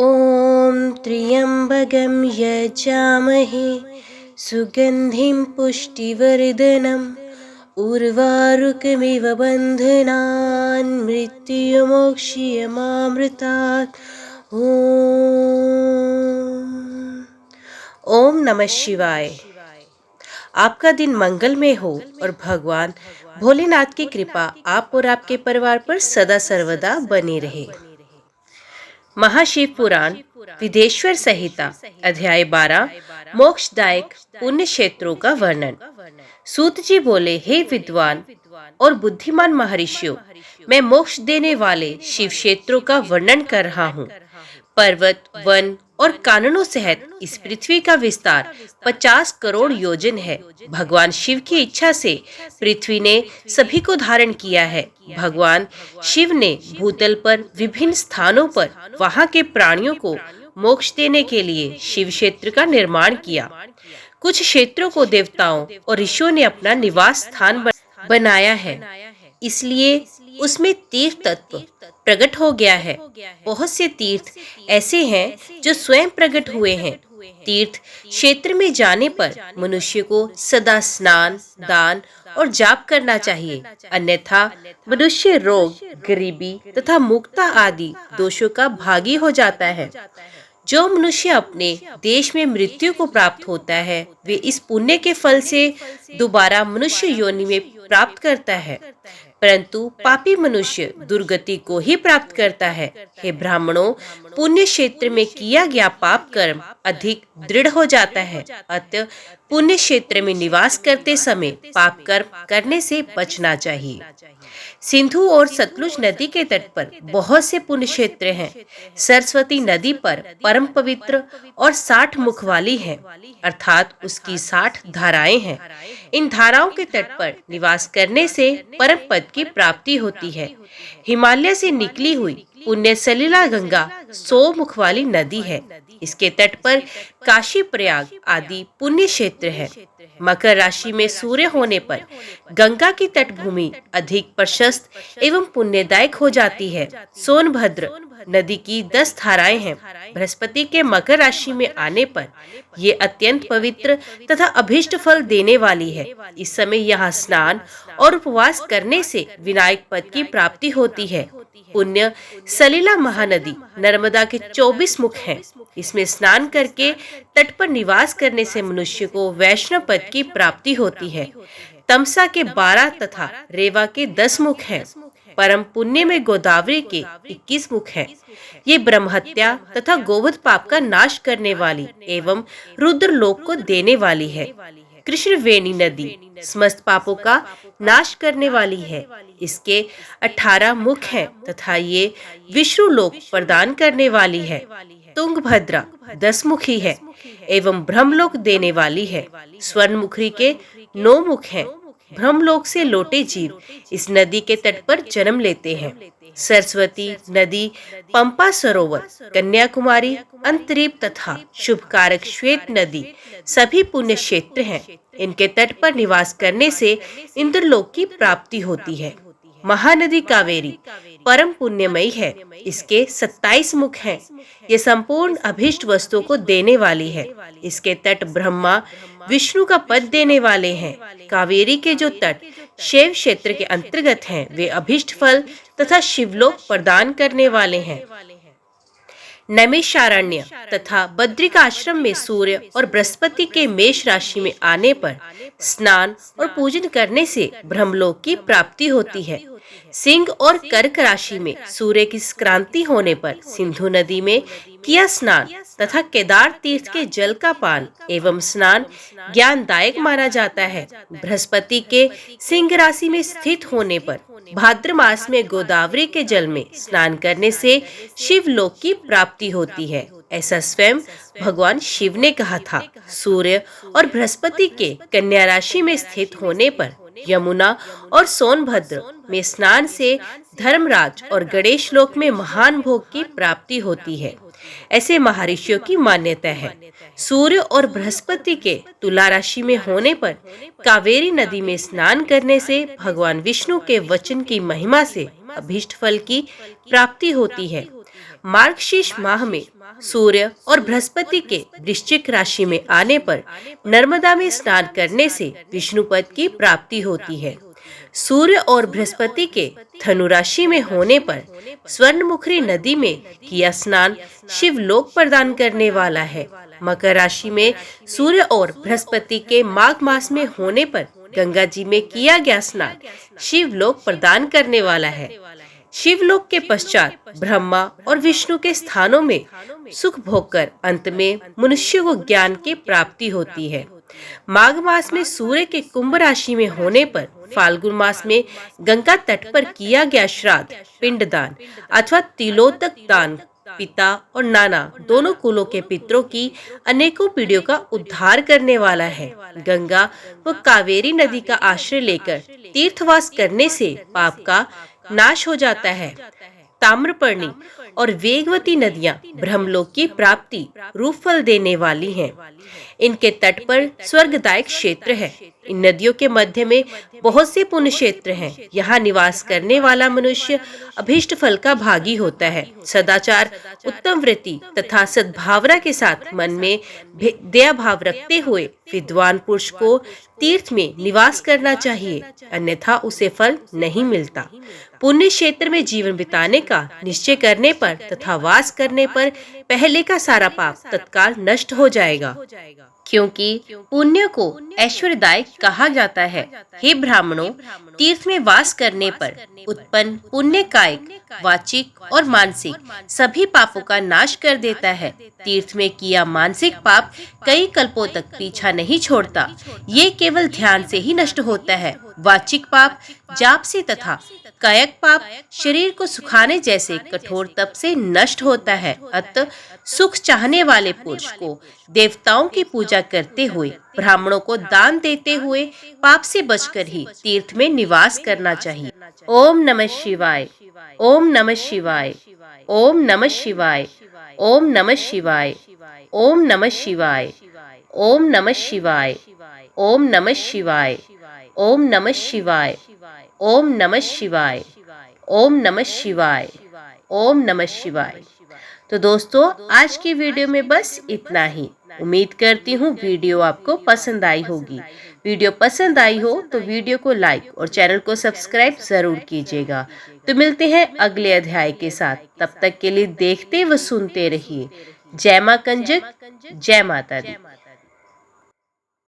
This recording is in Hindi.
ॐ त्र्यम्बकं यजामहे सुगन्धिं पुष्टिवर्धनम् उर्वारुकमिव बन्धनान् मृत्युमोक्षयमामृतात्। ओम नमः शिवाय। आपका दिन मंगलमय हो और भगवान भोलेनाथ की कृपा आप और आपके परिवार पर सदा सर्वदा बनी रहे। महाशिव पुराण विदेश्वर संहिता अध्याय 12 मोक्षदायक पुण्य क्षेत्रों का वर्णन। सूत जी बोले, हे विद्वान और बुद्धिमान महर्षियों, मैं मोक्ष देने वाले शिव क्षेत्रों का वर्णन कर रहा हूँ। पर्वत, वन और काननों सहित इस पृथ्वी का विस्तार 50 करोड़ योजन है। भगवान शिव की इच्छा से पृथ्वी ने सभी को धारण किया है। भगवान शिव ने भूतल पर विभिन्न स्थानों पर वहां के प्राणियों को मोक्ष देने के लिए शिव क्षेत्र का निर्माण किया। कुछ क्षेत्रों को देवताओं और ऋषियों ने अपना निवास स्थान बनाया है, इसलिए उसमें तीर्थ तत्व प्रकट हो गया है। बहुत से तीर्थ ऐसे हैं जो स्वयं प्रकट हुए हैं। तीर्थ क्षेत्र में जाने पर मनुष्य को सदा स्नान, दान और जाप करना चाहिए, अन्यथा मनुष्य रोग, गरीबी तथा मुक्ता आदि दोषों का भागी हो जाता है। जो मनुष्य अपने देश में मृत्यु को प्राप्त होता है, वे इस पुण्य के फल से दोबारा मनुष्य योनि में प्राप्त करता है, परंतु पापी मनुष्य दुर्गति को ही प्राप्त करता है। हे ब्राह्मणों, पुण्य क्षेत्र में किया गया पाप कर्म अधिक दृढ़ हो जाता है, अतः पुण्य क्षेत्र में निवास करते समय पाप कर्म करने से बचना चाहिए। सिंधु और सतलुज नदी के तट पर बहुत से पुण्य क्षेत्र हैं। सरस्वती नदी पर परम पवित्र और 60 मुख वाली है, अर्थात उसकी 60 धाराएं हैं। इन धाराओं के तट पर निवास करने से परम पद की प्राप्ति होती है। हिमालय से निकली हुई पुण्य सलिला गंगा 100 मुख वाली नदी है। इसके तट पर काशी, प्रयाग आदि पुण्य क्षेत्र है। मकर राशि में सूर्य होने पर गंगा की तटभूमि अधिक प्रशस्त एवं पुण्यदायक हो जाती है। सोनभद्र नदी की 10 धाराएं हैं। बृहस्पति के मकर राशि में आने पर ये अत्यंत पवित्र तथा अभीष्ट फल देने वाली है। इस समय यहाँ स्नान और उपवास करने से विनायक पद की प्राप्ति होती है। पुण्य सलिला महानदी नर्मदा के 24 मुख हैं। इसमें स्नान करके तट पर निवास करने से मनुष्य को वैष्णव पद की प्राप्ति होती है। तमसा के 12 तथा रेवा के 10 मुख हैं। परम पुण्य में गोदावरी के 21 मुख हैं। ये ब्रह्महत्या तथा गोवध पाप का नाश करने वाली एवं रुद्र लोक को देने वाली है। कृष्ण वेणी नदी समस्त पापों का नाश करने वाली है। इसके 18 मुख हैं तथा ये विष्णु लोक प्रदान करने वाली है। तुंगभद्रा 10 मुखी है एवं ब्रह्मलोक देने वाली है। स्वर्णमुखी के 9 मुख हैं। ब्रह्मलोक से लौटे जीव इस नदी के तट पर जन्म लेते हैं। सरस्वती नदी, पंपा सरोवर, कन्याकुमारी, अंतरीप तथा शुभकारक श्वेत नदी सभी पुण्य क्षेत्र हैं। इनके तट पर निवास करने से इंद्रलोक की प्राप्ति होती है। महानदी कावेरी परम पुण्यमयी है। इसके 27 मुख हैं। ये संपूर्ण अभीष्ट वस्तुओं को देने वाली है। इसके तट ब्रह्मा विष्णु का पद देने वाले हैं। कावेरी के जो तट शैव क्षेत्र के अंतर्गत हैं, वे अभीष्ट फल तथा शिवलोक प्रदान करने वाले हैं। नैमिषारण्य तथा बद्रिका आश्रम में सूर्य और बृहस्पति के मेष राशि में आने पर स्नान और पूजन करने से ब्रह्मलोक की प्राप्ति होती है। सिंह और कर्क राशि में सूर्य की क्रांति होने पर सिंधु नदी में किया स्नान तथा केदार तीर्थ के जल का पान एवं स्नान ज्ञानदायक माना जाता है। बृहस्पति के सिंह राशि में स्थित होने पर भाद्र मास में गोदावरी के जल में स्नान करने से शिवलोक की प्राप्ति होती है। ऐसा स्वयं भगवान शिव ने कहा था। सूर्य और बृहस्पति के कन्या राशि में स्थित होने पर यमुना और सोनभद्र में स्नान से धर्मराज और गणेश लोक में महान भोग की प्राप्ति होती है। ऐसे महर्षियों की मान्यता है। सूर्य और बृहस्पति के तुला राशि में होने पर कावेरी नदी में स्नान करने से भगवान विष्णु के वचन की महिमा से अभीष्ट फल की प्राप्ति होती है। मार्गशीर्ष माह में सूर्य और बृहस्पति के वृश्चिक राशि में आने पर नर्मदा में स्नान करने से विष्णु पद की प्राप्ति होती है। सूर्य और बृहस्पति के धनु राशि में होने पर स्वर्णमुखी नदी में किया स्नान शिवलोक प्रदान करने वाला है। मकर राशि में सूर्य और बृहस्पति के माघ मास में होने पर गंगा जी में किया गया स्नान शिवलोक प्रदान करने वाला है। शिवलोक के पश्चात ब्रह्मा और विष्णु के स्थानों में सुख भोग कर अंत में मनुष्य को ज्ञान की प्राप्ति होती है। माघ मास में सूर्य के कुंभ राशि में होने पर फाल्गुन मास में गंगा तट पर किया गया श्राद्ध पिंडदान अथवा तिलोतक दान पिता और नाना दोनों कुलों के पितरों की अनेकों पीढ़ियों का उद्धार करने वाला है। गंगा व कावेरी नदी का आश्रय लेकर तीर्थवास करने से पाप का नाश हो जाता है। ताम्रपर्णी और वेगवती नदियां ब्रह्मलोक की प्राप्ति रूप फल देने वाली हैं। इनके तट पर स्वर्गदायक क्षेत्र है। इन नदियों के मध्य में बहुत से पुण्य क्षेत्र हैं। यहाँ निवास करने वाला मनुष्य अभीष्ट फल का भागी होता है। सदाचार, उत्तम वृत्ति तथा सद्भावना के साथ मन में दया भाव रखते हुए विद्वान पुरुष को तीर्थ में निवास करना चाहिए, अन्यथा उसे फल नहीं मिलता। पुण्य क्षेत्र में जीवन बिताने का निश्चय करने पर तथा वास करने पर पहले का सारा पाप तत्काल नष्ट हो जाएगा, क्योंकि पुण्य को ऐश्वर्यदायक कहा जाता है। हे ब्राह्मणों, तीर्थ में वास करने पर उत्पन्न पुण्य कायिक, वाचिक और मानसिक सभी पापों का नाश कर देता है। तीर्थ में किया मानसिक पाप कई कल्पों तक पीछा नहीं छोड़ता, ये केवल ध्यान से ही नष्ट होता है। वाचिक पाप जाप से तथा कायिक पाप शरीर को सुखाने जैसे कठोर तप से नष्ट होता है। अतः सुख चाहने वाले पुरुष को देवताओं की पूजा करते हुए, ब्राह्मणों को दान देते हुए पाप से बचकर ही तीर्थ में निवास करना चाहिए। ओम नमः शिवाय, ओम नमः शिवाय, ओम नमः शिवाय, ओम नमः शिवाय, ओम नमः शिवाय, ओम नमः शिवाय, ओम नमः शिवाय, ओम नमः शिवाय, ओम नमः शिवाय, ओम नमः शिवाय, ओम नमः शिवाय। तो दोस्तों, आज की वीडियो में बस इतना ही। उम्मीद करती हूँ वीडियो आपको पसंद आई होगी। वीडियो पसंद आई हो तो वीडियो को लाइक और चैनल को सब्सक्राइब जरूर कीजिएगा। तो मिलते हैं अगले अध्याय के साथ। तब तक के लिए देखते व सुनते रहिए। जय मां कंजक, जय माता दी।